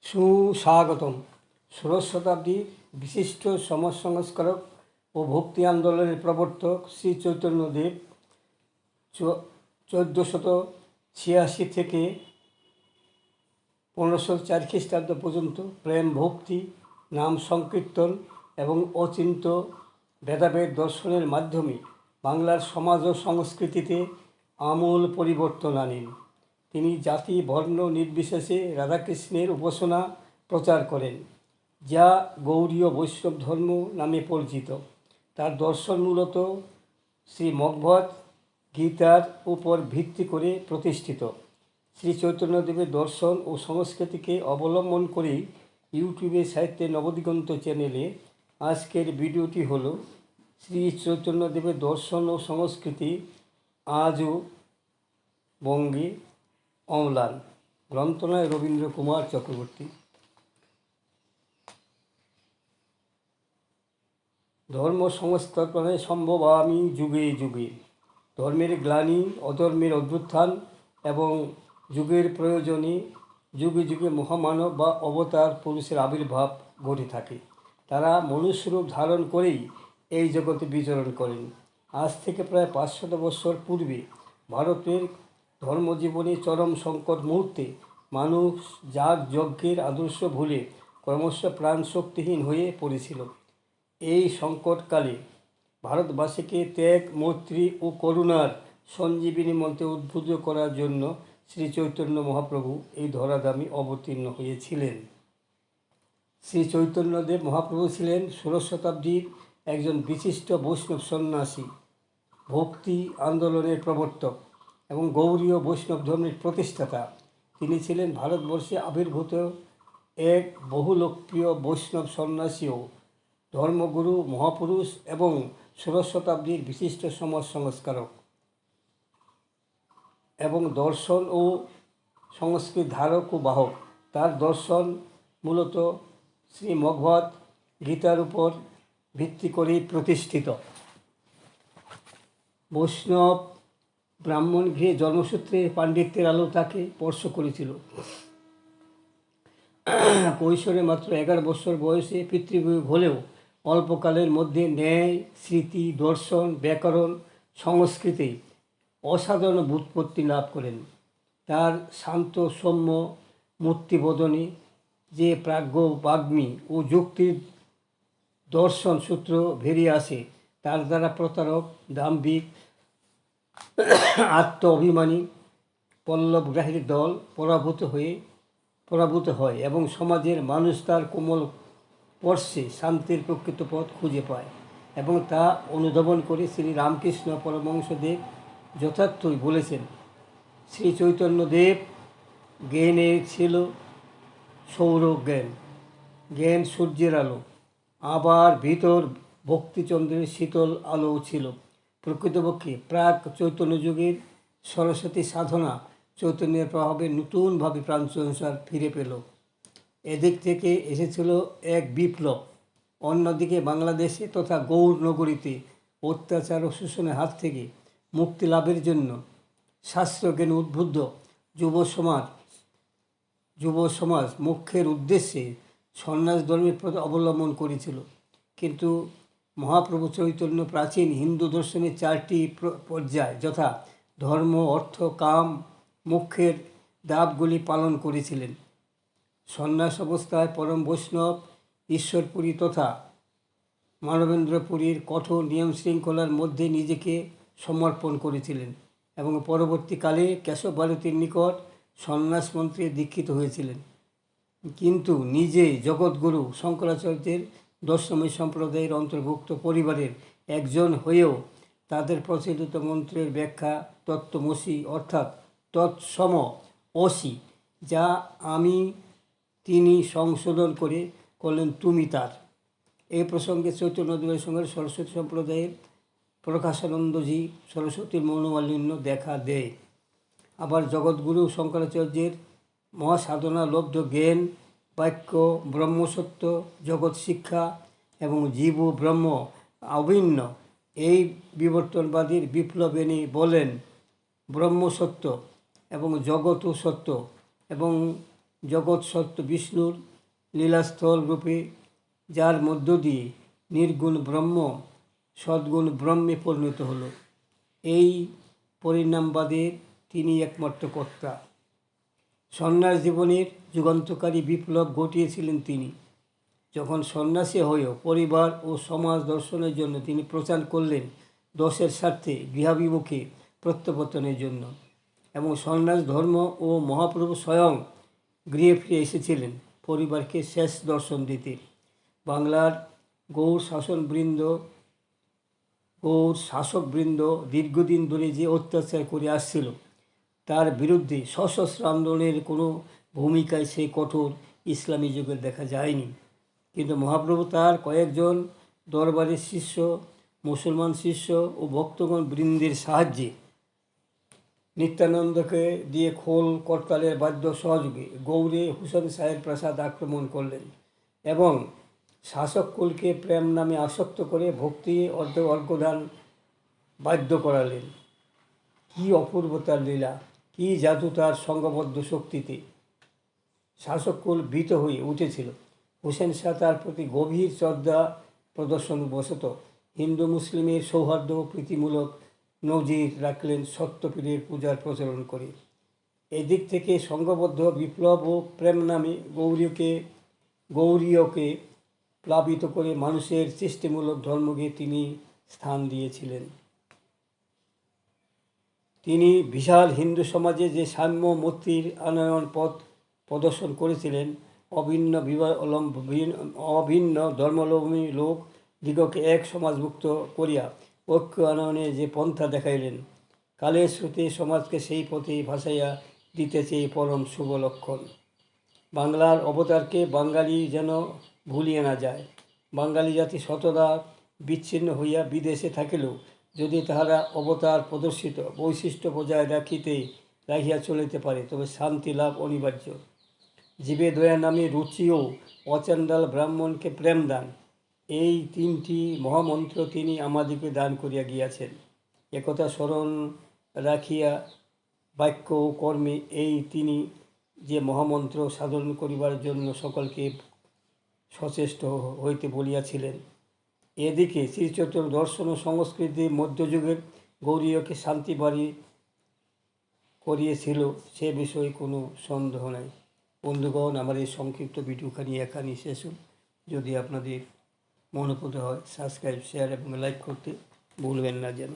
সুস্বাগতম। ষোড়শ শতাব্দীর বিশিষ্ট সমাজ সংস্কারক ও ভক্তি আন্দোলনের প্রবর্তক শ্রী চৈতন্যদেব 1486 থেকে 1504 খ্রিস্টাব্দ পর্যন্ত প্রেম ভক্তি, নাম সংকীর্তন এবং অচিন্ত ভেদাভেদ দর্শনের মাধ্যমে বাংলার সমাজ ও সংস্কৃতিতে আমূল পরিবর্তন আনেন। তিনি জাতি বর্ণ নির্বিশেষে রাধাকৃষ্ণের উপাসনা প্রচার করেন, যা গৌড়ীয় বৈষ্ণব ধর্ম নামে পরিচিত। তার দর্শন মূলত শ্রীমদ্ভাগবত গীতার উপর ভিত্তি করে প্রতিষ্ঠিত। শ্রী চৈতন্যদেবের দর্শন ও সংস্কৃতিকে অবলম্বন করেই ইউটিউবে সাহিত্যের নবদিগন্ত চ্যানেলে আজকের ভিডিওটি হল শ্রী চৈতন্যদেবের দর্শন ও সংস্কৃতি আজও বঙ্গে অম্লান। গ্রন্থনায় রবীন্দ্র কুমার চক্রবর্তী। ধর্ম সংস্থাপনে সম্ভব আমি যুগে যুগে। ধর্মের গ্লানি, অধর্মের অভ্যুত্থান এবং যুগের প্রয়োজনে যুগে যুগে মহামানব বা অবতার পুরুষের আবির্ভাব ঘটে থাকে। তারা মনুষ্যরূপ ধারণ করেই এই জগতে বিচরণ করেন। আজ থেকে প্রায় 500 বছর পূর্বে ভারতের ধর্মজীবনে চরম সংকট মুহূর্তে মানুষ যাগ যজ্ঞের আদর্শ ভুলে ক্রমশ প্রাণ শক্তিহীন হয়ে পড়েছিল। এই সংকটকালে ভারতবাসীকে ত্যাগ, মৈত্রী ও করুণার সঞ্জীবিনী মন্ত্রে উদ্বুদ্ধ করার জন্য শ্রী চৈতন্য মহাপ্রভু এই ধরাধামে অবতীর্ণ হয়েছিলেন। শ্রী চৈতন্যদেব মহাপ্রভু ছিলেন ষোড়শ শতাব্দীর একজন বিশিষ্ট বৈষ্ণব সন্ন্যাসী, ভক্তি আন্দোলনের প্রবর্তক এবং গৌড়ীয় বৈষ্ণব ধর্মের প্রতিষ্ঠাতা। তিনি ছিলেন ভারতবর্ষে আবির্ভূত এক বহু লোকপ্রিয় বৈষ্ণব সন্ন্যাসী ও ধর্মগুরু, মহাপুরুষ এবং ষোড়শ শতাব্দীর বিশিষ্ট সমাজ সংস্কারক এবং দর্শন ও সংস্কৃতির ধারক ও বাহক। তার দর্শন মূলত শ্রীমদ্ভাগবত গীতার উপর ভিত্তি করেই প্রতিষ্ঠিত। বৈষ্ণব ব্রাহ্মণ গৃহে জন্মসূত্রে পাণ্ডিত্যের আলো তাকে স্পর্শ করেছিল। কৈশোরে মাত্র 11 বছর বয়সে পিতৃবিয়োগ হলেও অল্পকালের মধ্যে ন্যায়, স্মৃতি, দর্শন, ব্যাকরণ, সংস্কৃতি অসাধারণ ব্যুৎপত্তি লাভ করেন। তার শান্ত সৌম্য মূর্তিবোধনে যে প্রাজ্ঞ বাগ্মী ও যুক্তির দর্শন সূত্র বেরিয়ে আসে, তার দ্বারা প্রতারক, দাম্ভিক, আত্ম অভিমানী পল্লবগ্রাহীর দল পরাভূত হয় এবং সমাজের মানুষ তার কোমল স্পর্শে শান্তির প্রকৃত পথ খুঁজে পায় এবং তা অনুধাবন করে শ্রী রামকৃষ্ণ পরমহংসদেব যথার্থই বলেছেন, শ্রী চৈতন্যদেব জ্ঞানে ছিল সৌর জ্ঞান, জ্ঞান সূর্যের আলো, আবার ভিতর ভক্তিচন্দ্রের শীতল আলোও ছিল। প্রকৃতপক্ষে প্রাক চৈতন্য যুগের সরস্বতী সাধনা চৈতন্যের প্রভাবে নতুনভাবে প্রাণ সংসার ফিরে পেল। এদিক থেকে এসেছিল এক বিপ্লব। অন্যদিকে বাংলাদেশে তথা গৌড় নগরীতে অত্যাচার ও শোষণের হাত থেকে মুক্তি লাভের জন্য শাস্ত্রজ্ঞান উদ্বুদ্ধ যুব সমাজ মোক্ষের উদ্দেশ্যে সন্ন্যাস ধর্মের পথ অবলম্বন করেছিল। কিন্তু মহাপ্রভু চৈতন্য প্রাচীন হিন্দু দর্শনের 4টি পর্যায় যথা ধর্ম, অর্থ, কাম, মোক্ষের ধাপগুলি পালন করেছিলেন। সন্ন্যাস অবস্থায় পরম বৈষ্ণব ঈশ্বরপুরী তথা মানবেন্দ্রপুরীর কঠোর নিয়ম শৃঙ্খলার মধ্যে নিজেকে সমর্পণ করেছিলেন এবং পরবর্তীকালে কেশব ভারতীর নিকট সন্ন্যাস মন্ত্রে দীক্ষিত হয়েছিলেন। কিন্তু নিজে জগৎগুরু শঙ্করাচার্যের দশমী সম্প্রদায়ের অন্তর্ভুক্ত পরিবারের একজন হয়েও তাদের প্রচলিত মন্ত্রের ব্যাখ্যা তত্ত্বমসি অর্থাৎ তৎসম অসি, যা আমি তিনি সংশোধন করে করলেন তুমি তার। এই প্রসঙ্গে চৈতন্যদেবের সঙ্গে সরস্বতী সম্প্রদায়ের প্রকাশানন্দজি সরস্বতীর মনোমালিন্য দেখা দেয়। আবার জগৎগুরু শঙ্করাচার্যের মহাসাধনা লব্ধ জ্ঞান, বাক্য, ব্রহ্মসত্য, জগৎ শিক্ষা এবং জীব ব্রহ্ম অভিন্ন এই বিবর্তনবাদীর বিপ্লব এনে বলেন ব্রহ্মসত্য এবং জগৎও সত্য এবং জগৎ সত্য বিষ্ণুর লীলাস্থল রূপে, যার মধ্য দিয়ে নির্গুণ ব্রহ্ম সদ্গুণ ব্রহ্মে পরিণত হলো। এই পরিণামবাদের তিনি একমাত্র কর্তা। সন্ন্যাস জীবনের যুগান্তকারী বিপ্লব ঘটিয়েছিলেন তিনি। যখন সন্ন্যাসী হয়েও পরিবার ও সমাজ দর্শনের জন্য তিনি প্রচার করলেন দশের স্বার্থে গৃহাভিমুখে প্রত্যাবর্তনের জন্য, এবং সন্ন্যাস ধর্ম ও মহাপ্রভু স্বয়ং গৃহে ফিরে এসেছিলেন পরিবারকে শেষ দর্শন দিতে। বাংলার গৌড় শাসকবৃন্দ দীর্ঘদিন ধরে যে অত্যাচার করে আসছিল, তার বিরুদ্ধে সশস্ত্র আন্দোলনের কোনো ভূমিকায় সেই কঠোর ইসলামী যুগে দেখা যায়নি। কিন্তু মহাপ্রভু তার কয়েকজন দরবারের শিষ্য, মুসলমান শিষ্য ও ভক্তগণ বৃন্দের সাহায্যে নিত্যানন্দকে দিয়ে খোল করতালের বাদ্য সহযোগে গৌড়ে হুসেন শাহের প্রাসাদ আক্রমণ করলেন এবং শাসককুলকে প্রেম নামে আসক্ত করে ভক্তি অর্ঘদান বাধ্য করালেন। কী অপূর্ব তার লীলা, কী জাদু তার সংঘবদ্ধ শক্তিতে! শাসককুল ভীত হয়ে উঠেছিল। হুসেন শাহ তার প্রতি গভীর শ্রদ্ধা প্রদর্শনবশত হিন্দু মুসলিমের সৌহার্দ্য ও প্রীতিমূলক নজির রাখলেন সত্যপীরের পূজার প্রচলন করে। এদিক থেকে সংঘবদ্ধ বিপ্লব ও প্রেম নামে গৌরীয়কে প্লাবিত করে মানুষের সৃষ্টিমূলক ধর্মকে তিনি স্থান দিয়েছিলেন। তিনি বিশাল হিন্দু সমাজে যে সাম্য মৈত্রীর আনয়ন পথ প্রদর্শন করেছিলেন, অভিন্ন ধর্মাবলম্বী লোক দিগকে এক সমাজমুক্ত করিয়া ঐক্য আনয়নে যে পন্থা দেখাইলেন, কালের স্রোতে সমাজকে সেই পথে ভাসাইয়া দিতে চেয়ে পরম শুভ লক্ষণ। বাংলার অবতারকে বাঙালি যেন ভুলিয়া না যায়। বাঙালি জাতি শতদা বিচ্ছিন্ন হইয়া বিদেশে থাকিলেও যদি তাহারা অবতার প্রদর্শিত বৈশিষ্ট্য বজায় রাখিয়া চলিতে পারে, তবে শান্তি লাভ অনিবার্য। জীবে দয়া নামে রুচি ও অচাণ্ডাল ব্রাহ্মণকে প্রেম দান, এই তিনটি মহামন্ত্র তিনি আমাদিকে দান করিয়া গিয়াছেন। একথা স্মরণ রাখিয়া বাক্য ও কর্মে এই তিনি যে মহামন্ত্র সাধন করিবার জন্য সকলকে সচেষ্ট হইতে বলিয়াছিলেন। এদিকে শ্রীচৈতন্য দর্শন ও সংস্কৃতি মধ্যযুগের গৌরীয়কে শান্তি বাড়ি করিয়েছিল, সে বিষয়ে কোনো সন্দেহ নাই। বন্ধুগণ, আমার এই সংক্ষিপ্ত ভিডিওখানি এখানেই শেষ হল। যদি আপনাদের মনোপুত হয়, সাবস্ক্রাইব, শেয়ার এবং লাইক করতে ভুলবেন না যেন।